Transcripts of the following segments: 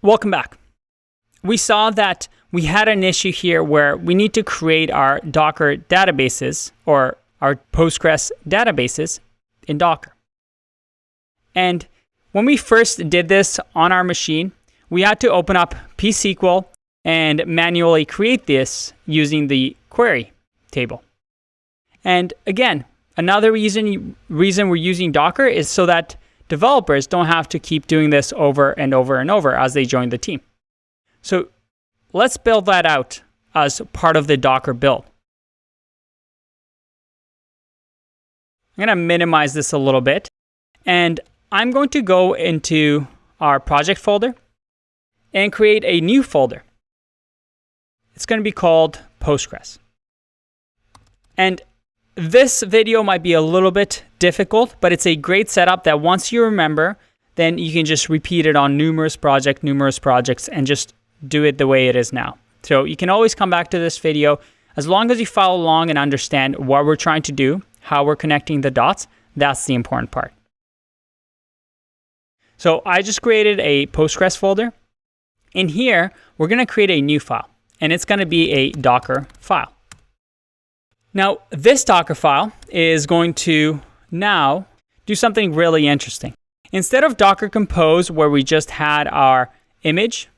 Welcome back. We saw that we had an issue here where we need to create our Docker databases or our Postgres databases in Docker. And when we first did this on our machine, we had to open up pSQL and manually create this using the query table. And again, another reason we're using Docker is so that developers don't have to keep doing this over and over and over as they join the team. So let's build that out as part of the Docker build. I'm going to minimize this a little bit, and I'm going to go into our project folder and create a new folder. It's going to be called Postgres. And this video might be a little bit difficult, but it's a great setup that once you remember, then you can just repeat it on numerous projects, and just do it the way it is now. So you can always come back to this video. As long as you follow along and understand what we're trying to do, how we're connecting the dots, that's the important part. So I just created a Postgres folder. In here, we're going to create a new file, and it's going to be a Docker file. Now, this Docker file is going to now do something really interesting. Instead of Docker Compose, where we just had our image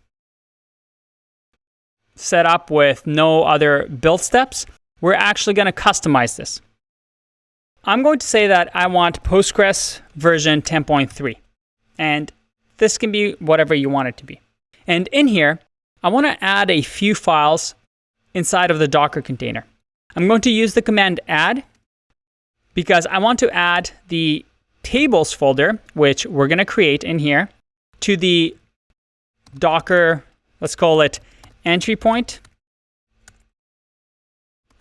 set up with no other build steps, we're actually going to customize this. I'm going to say that I want Postgres version 10.3, and this can be whatever you want it to be. And in here, I want to add a few files inside of the Docker container. I'm going to use the command add because I want to add the tables folder, which we're going to create in here, to the Docker, let's call it entry point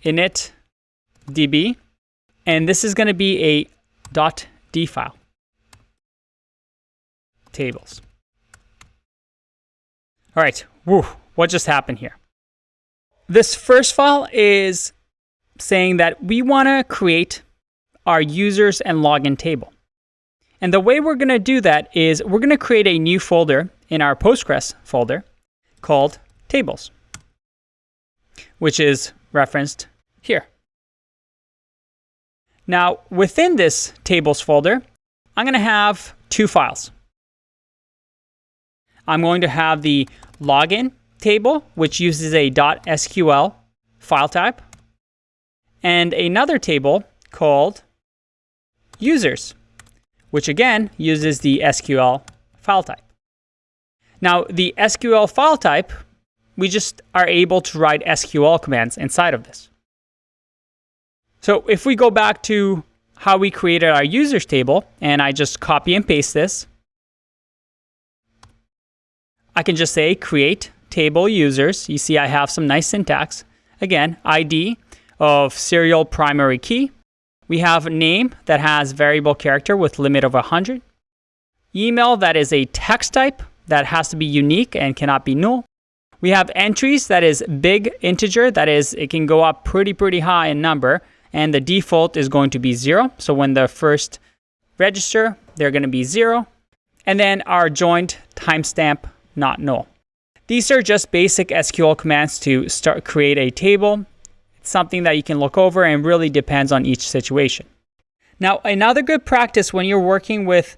init db. And this is going to be a .d file, tables. All right, what just happened here? This first file is saying that we want to create our users and login table. And the way we're going to do that is we're going to create a new folder in our Postgres folder called tables, which is referenced here. Now, within this tables folder, I'm going to have two files. I'm going to have the login table, which uses a .sql file type, and another table called users, which again uses the SQL file type. Now, the SQL file type, we just are able to write SQL commands inside of this. So if we go back to how we created our users table, and I just copy and paste this, I can just say create table users. You see I have some nice syntax. Again, ID of serial primary key. We have name that has variable character with limit of 100. Email that is a text type that has to be unique and cannot be null. We have entries that is big integer, that is it can go up pretty high in number, and the default is going to be 0. So when the first register, they're going to be 0. And then our joined timestamp not null. These are just basic SQL commands to create a table. It's something that you can look over and really depends on each situation. Now, another good practice when you're working with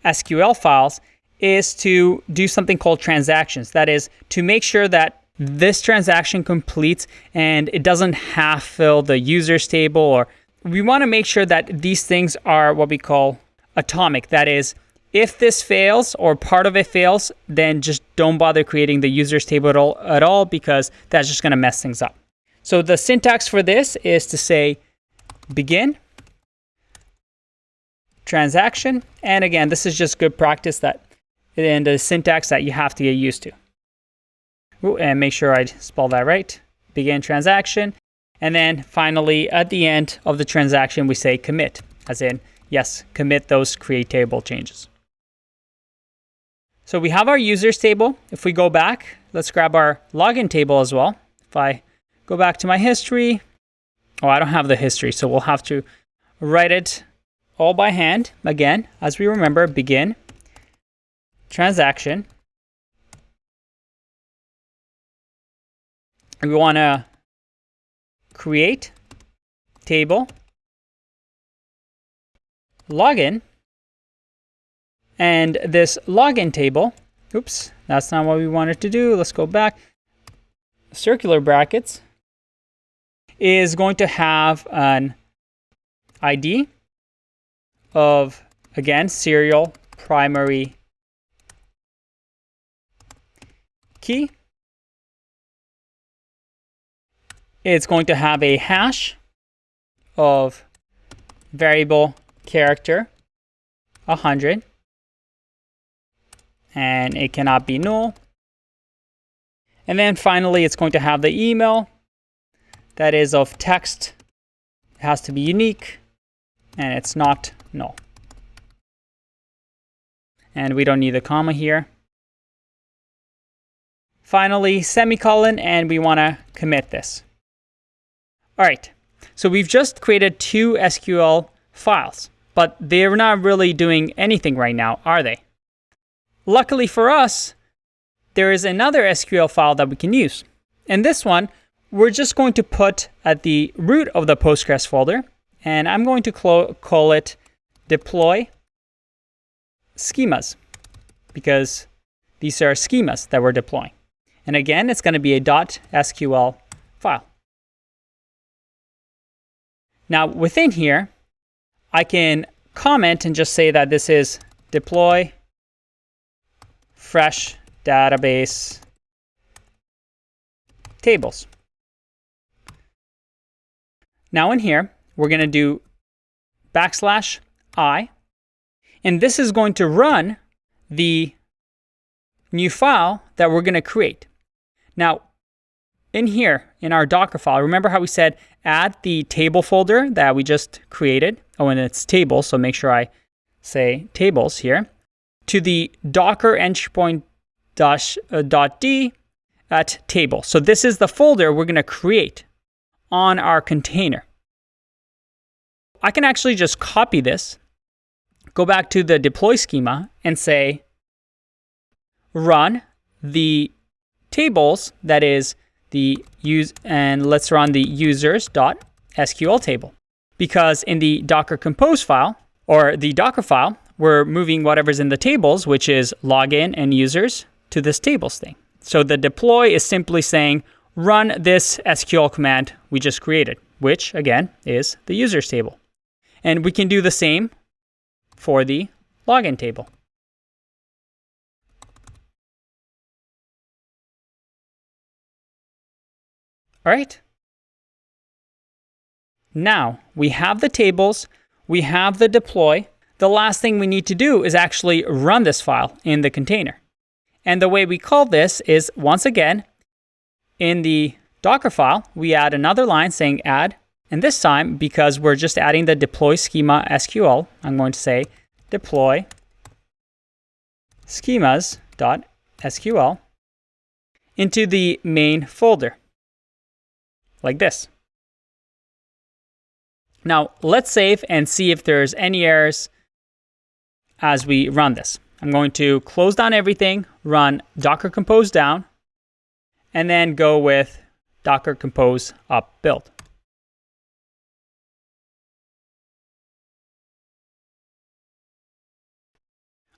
SQL files is to do something called transactions. That is to make sure that this transaction completes and it doesn't half fill the users table, or we want to make sure that these things are what we call atomic. That is, if this fails or part of it fails, then just don't bother creating the users table at all because that's just going to mess things up. So the syntax for this is to say begin transaction. And again, this is just good practice and the syntax that you have to get used to. Ooh, and make sure I spell that right. Begin transaction. And then finally, at the end of the transaction, we say commit, as in, yes, commit those create table changes. So we have our users table. If we go back, let's grab our login table as well. If I go back to my history, I don't have the history, so we'll have to write it all by hand. Again, as we remember, begin transaction we want to create table login. And this login table, oops, that's not what we wanted to do. Let's go back. Circular brackets is going to have an ID of, again, serial primary key. It's going to have a hash of variable character 100, and it cannot be null. And then finally, it's going to have the email that is of text. It has to be unique, and it's not null. And we don't need the comma here. Finally, semicolon, and we want to commit this. All right, so we've just created 2 SQL files, but they're not really doing anything right now, are they? Luckily for us, there is another SQL file that we can use. And this one, we're just going to put at the root of the Postgres folder, and I'm going to call it deploy schemas, because these are schemas that we're deploying. And again, it's going to be a .SQL file. Now within here, I can comment and just say that this is deploy fresh database tables. Now in here, we're going to do \i, and this is going to run the new file that we're going to create. Now, in here, in our Docker file, remember how we said add the table folder that we just created? Oh, and it's tables, so make sure I say tables here, to the docker entry .d at table. So this is the folder we're going to create on our container. I can actually just copy this, go back to the deploy schema, and say run the tables, that is the use, and let's run the users.sql table. Because in the Docker compose file, or the Docker file, we're moving whatever's in the tables, which is login and users, to this tables thing. So the deploy is simply saying, run this SQL command we just created, which again is the users table. And we can do the same for the login table. All right. Now we have the tables, we have the deploy. The last thing we need to do is actually run this file in the container. And the way we call this is, once again, in the Docker file, we add another line saying add. And this time, because we're just adding the deploy schema SQL, I'm going to say deploy schemas.sql into the main folder, like this. Now, let's save and see if there's any errors as we run this. I'm going to close down everything, run Docker Compose down, and then go with Docker Compose up build.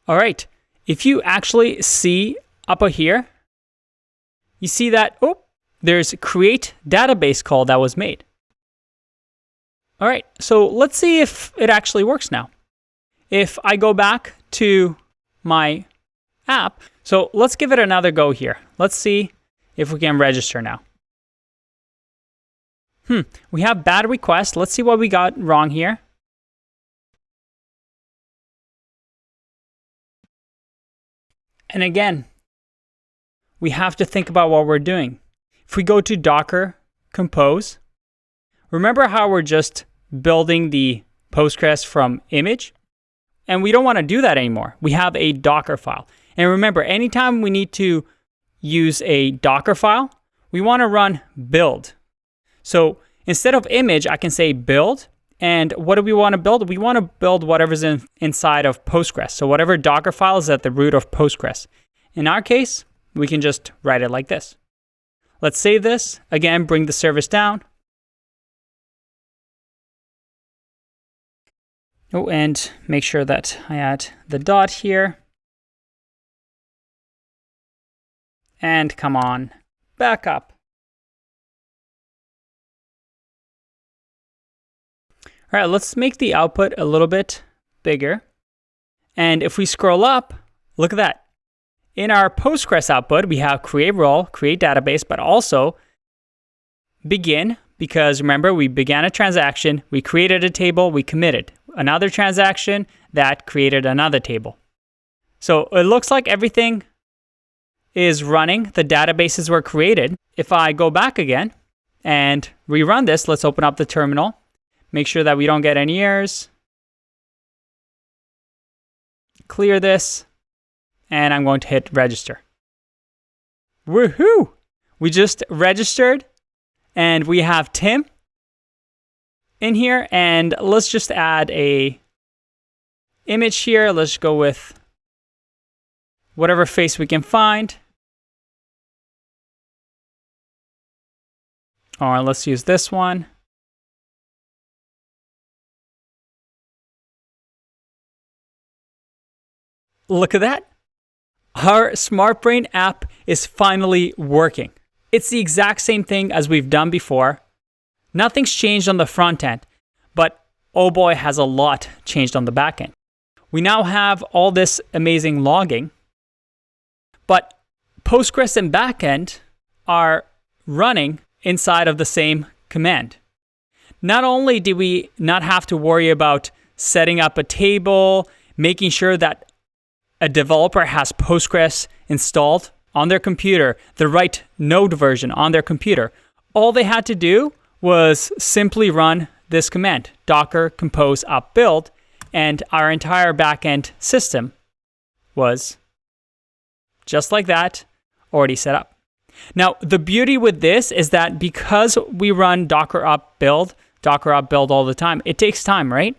All right, if you actually see up here, you see that, oh, there's create database call that was made. All right, so let's see if it actually works now. If I go back to my app, so let's give it another go here. Let's see if we can register now. We have bad request. Let's see what we got wrong here. And again, we have to think about what we're doing. If we go to Docker Compose, remember how we're just building the Postgres from image? And we don't want to do that anymore. We have a Docker file. And remember, anytime we need to use a Docker file, we want to run build. So instead of image, I can say build. And what do we want to build? We want to build whatever's inside of Postgres. So whatever Docker file is at the root of Postgres. In our case, we can just write it like this. Let's save this. Again, bring the service down. Oh, and make sure that I add the dot here. And come on, back up. All right, let's make the output a little bit bigger. And if we scroll up, look at that. In our Postgres output, we have create role, create database, but also begin, because remember, we began a transaction, we created a table, we committed. Another transaction that created another table. So it looks like everything is running. The databases were created. If I go back again and rerun this, let's open up the terminal. Make sure that we don't get any errors. Clear this. And I'm going to hit register. Woohoo! We just registered and we have Tim in here, and let's just add a image here. Let's go with whatever face we can find. Or let's use this one. Look at that. Our SmartBrain app is finally working. It's the exact same thing as we've done before. Nothing's changed on the front end, but oh boy, has a lot changed on the back end. We now have all this amazing logging, but Postgres and backend are running inside of the same command. Not only do we not have to worry about setting up a table, making sure that a developer has Postgres installed on their computer, the right node version on their computer. All they had to do was simply run this command, docker compose up build, and our entire backend system was just like that, already set up. Now, the beauty with this is that because we run docker up build all the time, it takes time, right?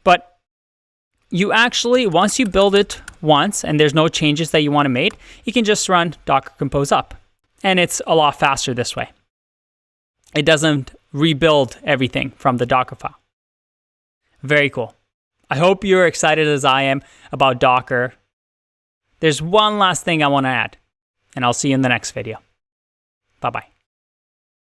But you actually, once you build it once and there's no changes that you want to make, you can just run docker compose up. And it's a lot faster this way. It doesn't rebuild everything from the Docker file. Very cool. I hope you're excited as I am about Docker. There's one last thing I want to add, and I'll see you in the next video. Bye-bye.